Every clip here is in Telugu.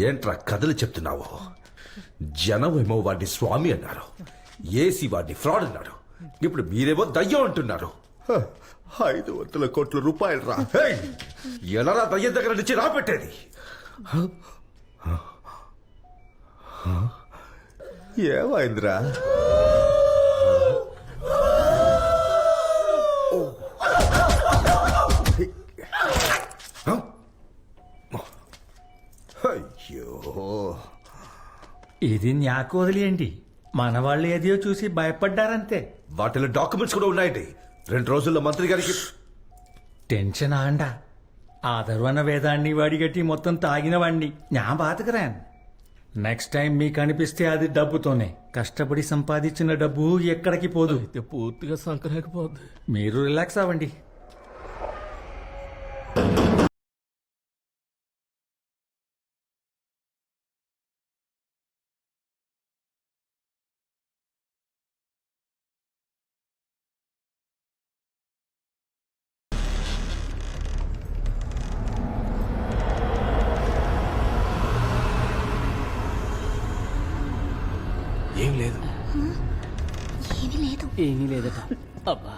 ఏంట్రా కథలు చెప్తున్నావు? జనం ఏమో వాడిని స్వామి అన్నారు, ఏసీ వాడిని ఫ్రాడ్ అన్నారు, ఇప్పుడు మీరేమో దయ్యం అంటున్నారు. 500 కోట్ల రూపాయలు రా. ఎలా దయ్యం దగ్గర నుంచి రాబెట్టేది? ఏమైందిరా? అయ్యో, ఇది నాకు వదిలేయండి. మన వాళ్ళు ఏదో చూసి భయపడ్డారంతే. వాటిలో డాక్యుమెంట్స్ కూడా ఉన్నాయండి. 2 రోజుల్లో మంత్రి గారికి. టెన్షన్ ఆండా ఆదర్వన వేదాన్ని వాడిగట్టి మొత్తం తాగిన వాణ్ణి నా బాతకరాన్. నెక్స్ట్ టైం మీకు అనిపిస్తే అది డబ్బుతోనే. కష్టపడి సంపాదించిన డబ్బు ఎక్కడికి పోదు. పూర్తిగా సంకరాకపోద్ది. మీరు రిలాక్స్ అవ్వండి. ఏం లేదు. ఏమీ లేదట. అబ్బా,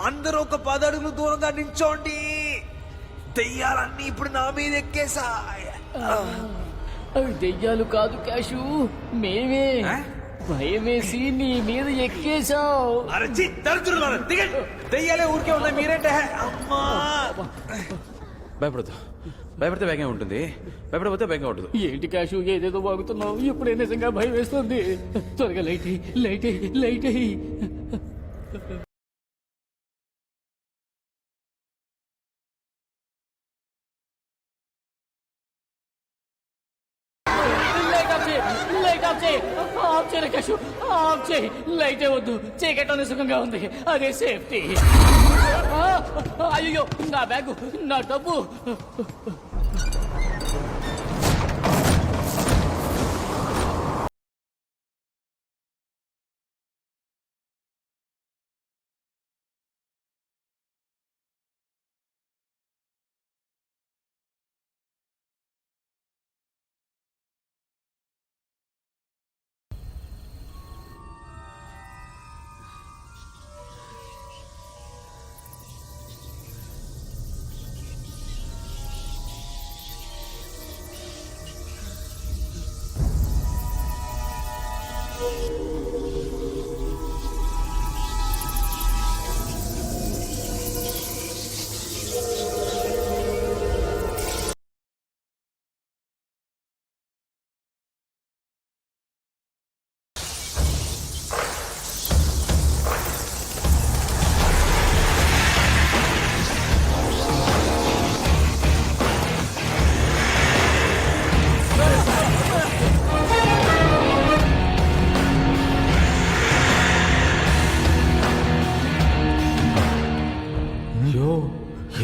అందరూ ఒక 10 అడుగులు దూరంగా నించోండి. దెయ్యాలన్నీ ఇప్పుడు నా మీద ఎక్కేసాయి. అవి దెయ్యాలు కాదు క్యాషు, మేమే భయమేసి నీ మీద ఎక్కేశావు. అరచి తరుచున్నారు. దిగండి. దెయ్యాలే ఊరికే ఉన్నాయి, మీరేంటే? అమ్మా, భయపడదు. భయపడితే వేగంగా ఉంటుంది, భయపడకపోతే వేగంగా ఉంటుంది. ఏంటి క్యాషు ఏదేదో బాగుతున్నావు? ఇప్పుడే నిజంగా భయం వేస్తుంది. త్వరగా లైట్ లైట్ లైట్ లైటే వద్దు, చీకట్లోనే సుఖంగా ఉంది, అదే సేఫ్టీ. అయ్యో, నా బ్యాగు, నా డబ్బు.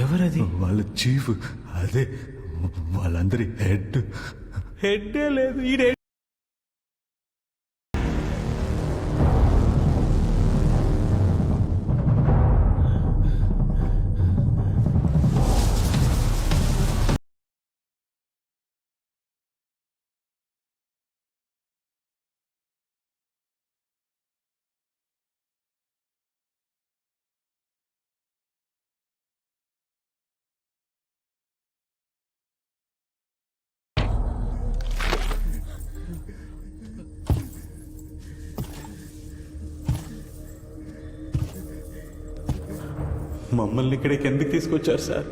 ఎవరది? వాళ్ళ చీఫ్, అదే వాళ్ళందరి హెడ్. హెడ్డే లేదు. ఈ మమ్మల్ని ఇక్కడికి ఎందుకు తీసుకొచ్చారు సార్?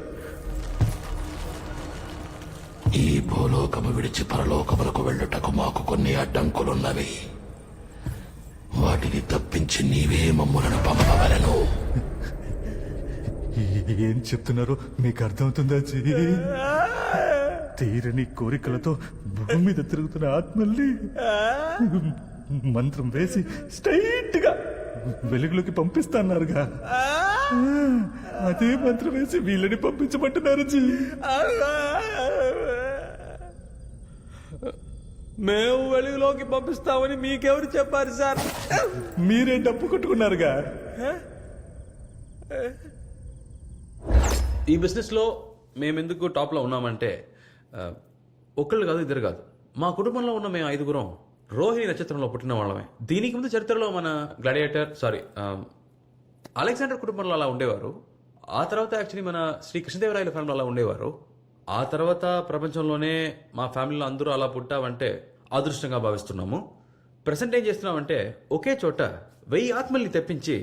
ఈ భూలోకము విడిచి పరలోకములకు వెళ్ళుటకు మాకు కొన్ని అడ్డంకులున్నవి. వాటిని తప్పించి నీవే మమ్ములను పంపవలను. ఏం చెప్తున్నారో మీకు అర్థమవుతుందా? తీరని కోరికలతో భూమి మీద తిరుగుతున్న ఆత్మల్ని మంత్రం వేసి స్ట్రైట్ గా వెలుగులోకి పంపిస్తాన్నారుగా అదే మంత్రం వేసి వీళ్ళని పంపించమంటున్నారు జీ. మేము వెలుగులోకి పంపిస్తామని మీకెవరు చెప్పారు సార్? మీరే డప్పు కొట్టుకున్నారుగా. ఈ బిజినెస్లో మేమెందుకు టాప్లో ఉన్నామంటే ఒకళ్ళు కాదు, ఇద్దరు కాదు, మా కుటుంబంలో ఉన్న మేము 5గురం రోహిణి నక్షత్రంలో పుట్టిన వాళ్ళమే. దీనికి ముందు చరిత్రలో మన గ్లాడియేటర్ అలెగ్జాండర్ కుటుంబంలో అలా ఉండేవారు. ఆ తర్వాత యాక్చువల్లీ మన శ్రీ కృష్ణదేవరాయల ఫ్యామిలీలో అలా ఉండేవారు. ఆ తర్వాత ప్రపంచంలోనే మా ఫ్యామిలీలో అందరూ అలా పుట్టామంటే అదృష్టంగా భావిస్తున్నాము. ప్రజెంట్ ఏం చేస్తున్నామంటే ఒకే చోట 1000 ఆత్మల్ని తెప్పించి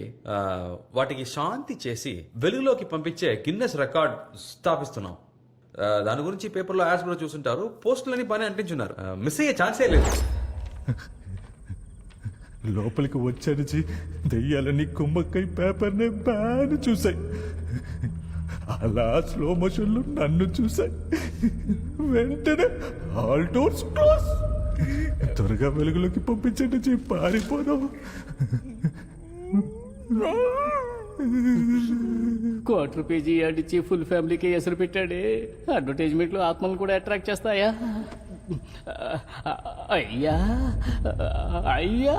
వాటికి శాంతి చేసి వెలుగులోకి పంపించే గిన్నెస్ రికార్డ్ స్థాపిస్తున్నాం. దాని గురించి పేపర్లో యాడ్స్ కూడా చూస్తుంటారు, పోస్టులని బాగానే అంటించున్నారు. మిస్ అయ్యే ఛాన్సే లేదు. లోపలికి వచ్చారు జీ. దెయ్యాలని కుమ్మక్కై పేపర్ని బ్యాన్ చూసాయి. అలా స్లో మోషన్ లో నన్ను చూసాయి. వెంటనే ఆల్ డోర్స్ క్లోజ్. త్వరగా వెలుగులోకి పంపించండి జీ, పారిపోదాం. ₹250 యాడ్ ఇచ్చి ఫుల్ ఫ్యామిలీకి ఎసరు పెట్టాడే. అడ్వర్టైజ్మెంట్లు ఆత్మలను కూడా అట్రాక్ట్ చేస్తాయా? అయ్యా అయ్యా,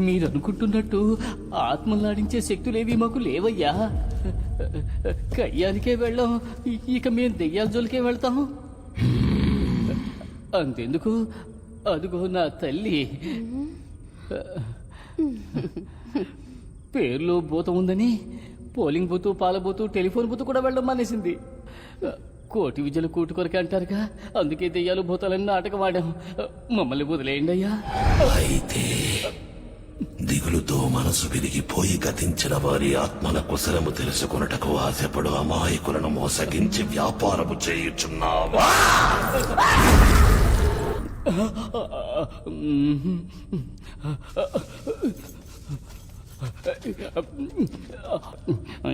మీరు అనుకుంటున్నట్టు ఆత్మలు ఆడించే శక్తులేవి మాకు లేవయ్యా. కయ్యానికే వెళ్ళాం, ఇక మేము దెయ్యాల జోలికే వెళ్తాం. అంతెందుకు, అదుగో నా తల్లి. పేర్లో భూతం ఉందని పోలింగ్ బూతు, పాల బూతు, టెలిఫోన్ బూతు కూడా వెళ్ళడం మానేసింది. కోటి విద్యలు కూటు కొరకే అంటారుగా, అందుకే దెయ్యాలు భూతాలని నాటకం ఆడాం. మమ్మల్ని వదిలేయండి అయ్యా. అయితే దిగులుతో మనసు విరిగిపోయి గతించిన వారి ఆత్మల కుశలము తెలుసుకొనుటకు ఆశపడు అమాయకులను మోసగించి వ్యాపారము చేయుచున్నావా?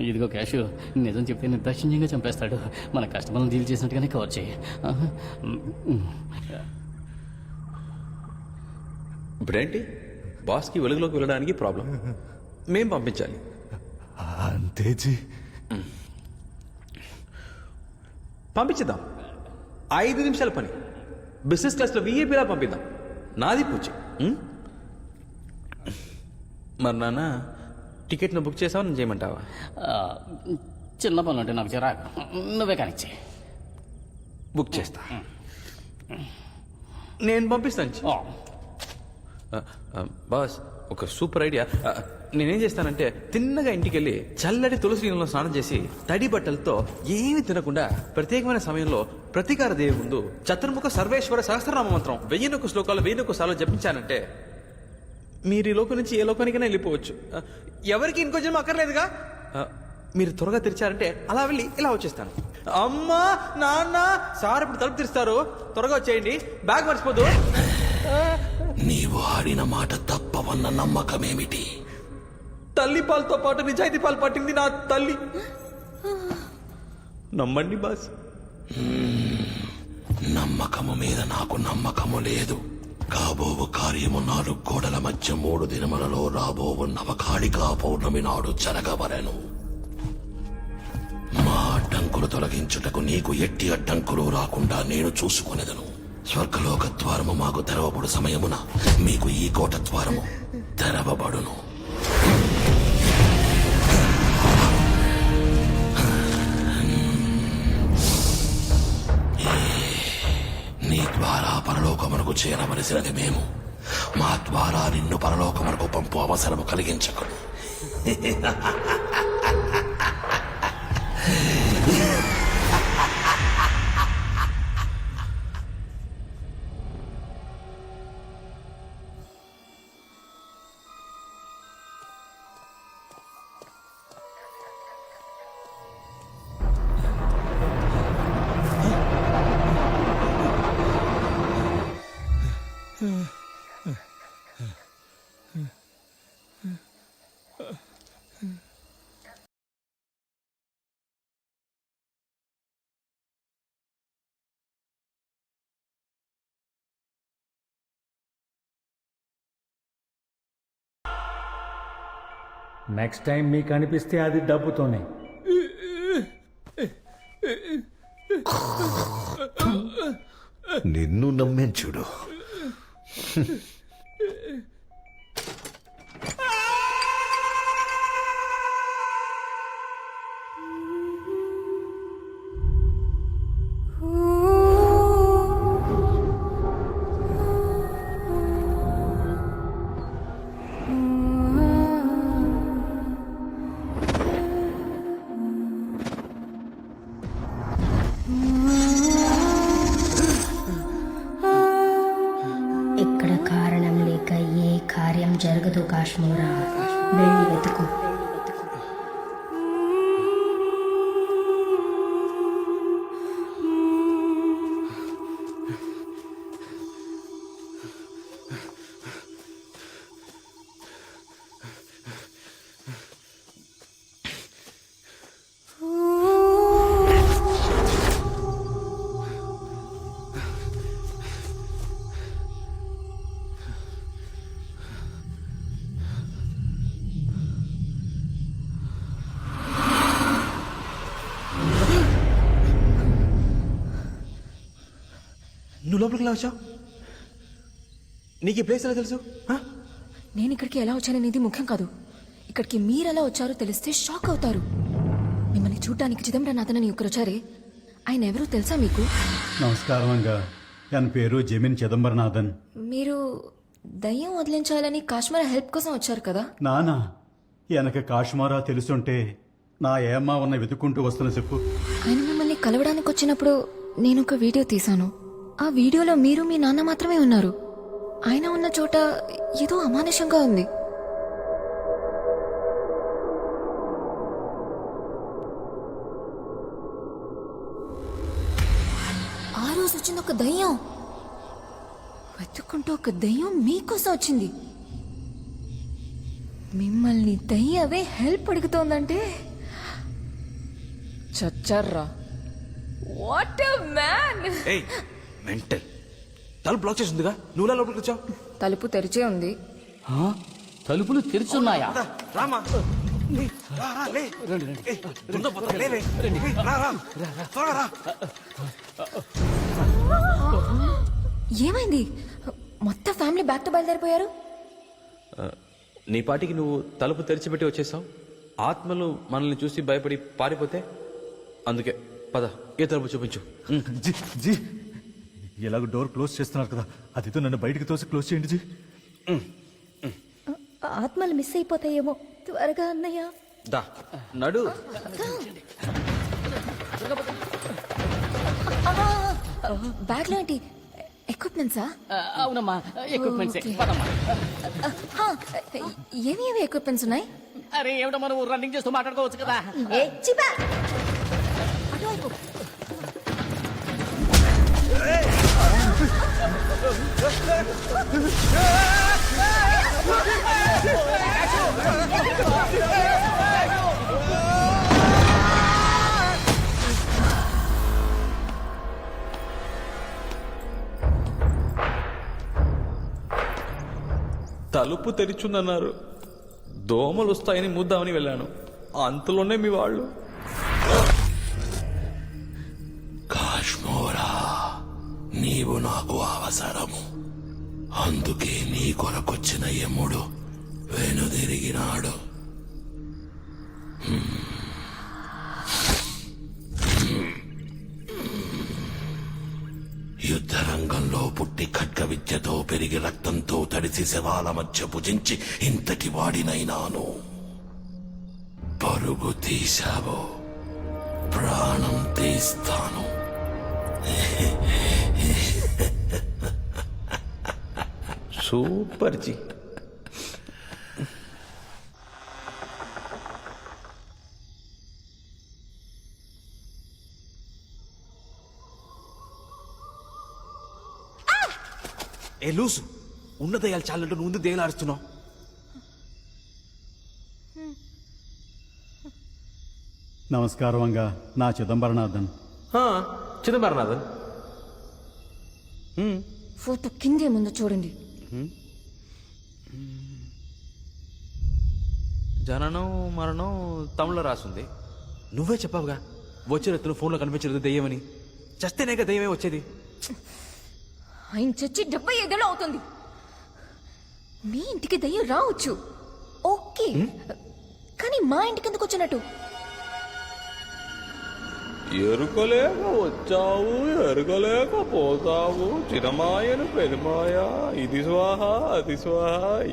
ఇదిగో క్యాష్, నిజం చెప్తే నిర్దాక్షిణ్యంగా చంపేస్తాడు. మన కస్టమర్లను డీల్ చేసినట్టుగానే కవర్ చేయి. ఇప్పుడేంటి, బాస్కి వెలుగులోకి వెళ్ళడానికి ప్రాబ్లం, మేం పంపించాలి. అంతే జీ. పంపించేద్దాం, 5 నిమిషాల పని. బిజినెస్ క్లాస్లో వీఐపీలా పంపిద్దాం. నాది పూచి. మరి నాన్న, టికెట్ను బుక్ చేసావా, నేను చేయమంటావా? చిన్న పనులు అంటే నాకు చిరాకు, నువ్వే కానిచ్చే. బుక్ చేస్తా, నేను పంపిస్తాను. బాస్, ఒక సూపర్ ఐడియా. నేనేం చేస్తానంటే తిన్నగా ఇంటికి వెళ్ళి చల్లటి తులసి నీళ్ళలో స్నానం చేసి తడి బట్టలతో ఏమీ తినకుండా ప్రత్యేకమైన సమయంలో ప్రతీకార దేవి ముందు చతుర్ముఖ సర్వేశ్వర సహస్రనామ మంత్రం 1001 శ్లోకాలు 1001 సార్లు జపించానంటే మీరు ఈ లోకం నుంచి ఏ లోకానికైనా వెళ్ళిపోవచ్చు. ఎవరికి ఇంకో జన్మ అక్కర్లేదుగా. మీరు త్వరగా తెరిచారంటే అలా వెళ్ళి ఇలా వచ్చేస్తాను. అమ్మా, నాన్న, సార్ ఇప్పుడు తలుపు తెరుస్తారు, త్వరగా వచ్చేయండి, బ్యాగ్ మర్చిపోదు. నీవు ఆడిన మాట తప్పవన్న నమ్మకమేమిటి? తల్లి పాలతో పాటు నిజాయితీ పాలు పట్టింది నా తల్లి. నమ్మండి బాస్. నమ్మకము మీద నాకు నమ్మకము లేదు. కాబోవు కార్యము 4 గోడల మధ్య 3 దినములలో రాబోవు నవకాళికా పౌర్ణమి నాడు జరగవలెను. మా అడ్డంకులు తొలగించుటకు నీకు ఎట్టి అడ్డంకులు రాకుండా నేను చూసుకొనెదను. స్వర్గలోక ద్వారము మాకు తెరవబడు సమయమున మీకు ఈ కోట ద్వారము తెరవబడును. నీ ద్వారా పరలోకమునకు చేరవలసినది మేము. మా ద్వారా నిన్ను పరలోకమునకు పంపు అవసరము కలిగించకు. నెక్స్ట్ టైం మీకు అనిపిస్తే అది డబ్బుతోనే. నిన్ను నమ్మేం చూడు. ఇక్కడ కారణం లేక ఏ కార్యం జరగదు కాశ్మీరా. వెళ్ళి వెతుకు. నువ్వు లోపలికి ఎలా వచ్చావు? నీకు ఈ ప్లేస్ ఎలా తెలుసు? నేను ఇక్కడికి ఎలా వచ్చాననేది ముఖ్యం కాదు. ఇక్కడికి మీరెలా వచ్చారో తెలిస్తే షాక్ అవుతారు. మిమ్మల్ని చూడటానికి చిదంబరనాథన్ ఒకరు వచ్చారే, ఆయన ఎవరో తెలుసా మీకు? నమస్కారం అంగా. ఎన్ పేరు జమీన్ చిదంబరనాథన్. మీరు దయ్యం వదిలించాలని కాశ్మీర హెల్ప్ కోసం వచ్చారు కదా? నానా ఎనక కాశ్మారా తెలుసుంటే నా ఏమ్మా ఉన్న వెతుక్కుంటూ వస్తున్న చెప్పు. ఆయన మిమ్మల్ని కలవడానికి వచ్చినప్పుడు నేను ఒక వీడియో తీశాను. ఆ వీడియోలో మీరు మీ నాన్న మాత్రమే ఉన్నారు. ఆయన ఉన్న చోట ఏదో అమానుషంగా ఉంది. ఆ రోజు వచ్చింది ఒక దయ్యం. వెతుక్కుంటూ ఒక దయ్యం మీకోసం వచ్చింది. మిమ్మల్ని దయ్యవే హెల్ప్ అడుగుతోందంటే చచ్చర్రా. What a man! ఏయ్ మెంటల్, తలుపు బ్లాక్ చేసి ఉందిగా, నువ్వులా లోపలికి వచ్చావు? తలుపు తెరిచే ఉంది. తలుపులు తెరుచున్నాయా? రామా ఏమైంది? మొత్తం ఫ్యామిలీ బ్యాక్ టు బయలుదేరిపోయారు. నీ పాటికి నువ్వు తలుపు తెరిచిపెట్టి వచ్చేసావు. ఆత్మలు మనల్ని చూసి భయపడి పారిపోతే అందుకే పద, ఏ తలుపు చూపించు. జీ జీ ఎలాగో డోర్ క్లోజ్ చేస్తున్నారు కదా, అదితో నన్ను బయటికి తోసి క్లోజ్ చేయండి జీ. ఆత్మలు మిస్ అయిపోతాయేమో. త్వరగా అన్నయ్య. దా నడు. బ్యాగ్ లో ఏంటి? ఎక్విప్మెంట్సా? అవునమ్మా, ఎక్విప్మెంట్సే. ఏమి ఏమి ఎక్విప్మెంట్స్ ఉన్నాయి? అరే ఏమిటో మనం రన్నింగ్ చేస్తూ మాట్లాడుకోవచ్చు కదా. అటువైపు. తలుపు తెరిచుందన్నారు, దోమలు వస్తాయని మూద్దామని వెళ్ళాను. అంతలోనే మీ వాళ్ళు. కాశ్మోరా, నీవు నాకు అవసరము. అందుకే నీ కొరకొచ్చిన యముడు వెనుదిరిగినాడు. యుద్ధరంగంలో పుట్టి ఖడ్గ విద్యతో పెరిగి రక్తంతో తడిసి శవాల మధ్య భుజించి ఇంతటి వాడినైనాను. పరుగు తీశావో ప్రాణం తీస్తాను. Super G. ఏ లూసు, ఉన్న దయ్యాలు చాలంటూ నువ్వు ముందు దయ్యాలు ఆడుస్తున్నావు. నమస్కారం అంగా. నా చిదంబరనాథన్. చిదంబరనాథన్. ఫోటో కిందే ముందు చూడండి. జననం మరణం తమిళలో రాసుంది. నువ్వే చెప్పావుగా వచ్చే రైతులు ఫోన్లో కనిపించలేదు దెయ్యమని. చస్తేనేగా దెయ్యమే వచ్చేది. ఆయన చచ్చి 75 ఏళ్ళు అవుతుంది. మీ ఇంటికి దయ్యం రావచ్చు ఓకే, కానీ మా ఇంటికి ఎందుకు వచ్చినట్టు? ఎరుకలేక వచ్చావు, ఎరుకలేక పోతావు. చిన్నమాయను పెరిమాయ, ఇది స్వాహ అది స్వాహ,